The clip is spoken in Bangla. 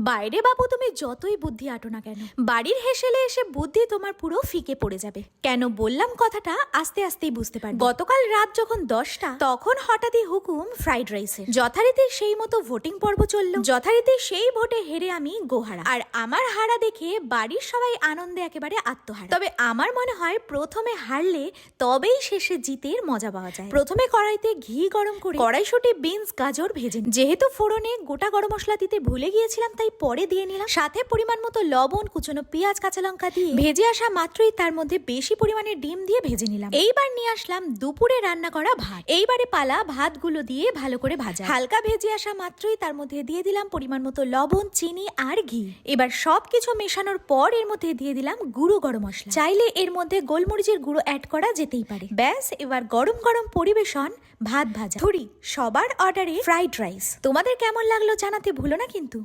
বাইরে বাবু তুমি যতই বুদ্ধি আটো না কেন, বাড়ির হেসেলে এসে বুদ্ধি তোমার পুরো ফিকে পড়ে যাবে। কেন বললাম কথাটা আস্তে আস্তেই বুঝতে পারবে। গতকাল রাত যখন 10টা, তখন হঠাৎই হুকুম ফ্রাইড রাইসের। যথারীতি সেই মতো ভোটিং পর্ব চললো। যথারীতি সেই ভোটে হেরে আমি গোহারা, আর আমার হারা দেখে বাড়ির সবাই আনন্দে একেবারে আত্মহারা। তবে আমার মনে হয় প্রথমে হারলে তবেই শেষে জিতের মজা পাওয়া যায়। প্রথমে কড়াইতে ঘি গরম করে কড়াইশুঁটি, বিনস, গাজর ভেজে নিই। যেহেতু ফোড়নে গোটা গরম মশলা দিতে ভুলে গিয়েছিলাম, তাই পরে দিয়ে নিলাম। সাথে পরিমাণ মতো লবণ, কুচনো পেঁয়াজ, কাঁচা লঙ্কা দিয়ে ভেজে আসা মাত্রই তার মধ্যে বেশি পরিমাণে ডিম দিয়ে ভেজে নিলাম। এইবার নিয়ে আসলাম দুপুরে রান্না করা ভাত। এইবারে পালা ভাতগুলো দিয়ে ভালো করে ভাজা। হালকা ভেজে আসা মাত্রই তার মধ্যে দিয়ে দিলাম পরিমাণ মতো লবণ, চিনি আর ঘি। এবার সবকিছু মেশানোর পর এর মধ্যে দিয়ে দিলাম গুঁড়ো গরম মশলা। চাইলে এর মধ্যে গোলমরিচের গুঁড়ো অ্যাড করা যেতেই পারে। ব্যাস, এবার গরম গরম পরিবেশন, ভাত ভাজা। থুরি সবার অর্ডারে ফ্রাইড রাইস। তোমাদের কেমন লাগলো জানাতে ভুলো না কিন্তু।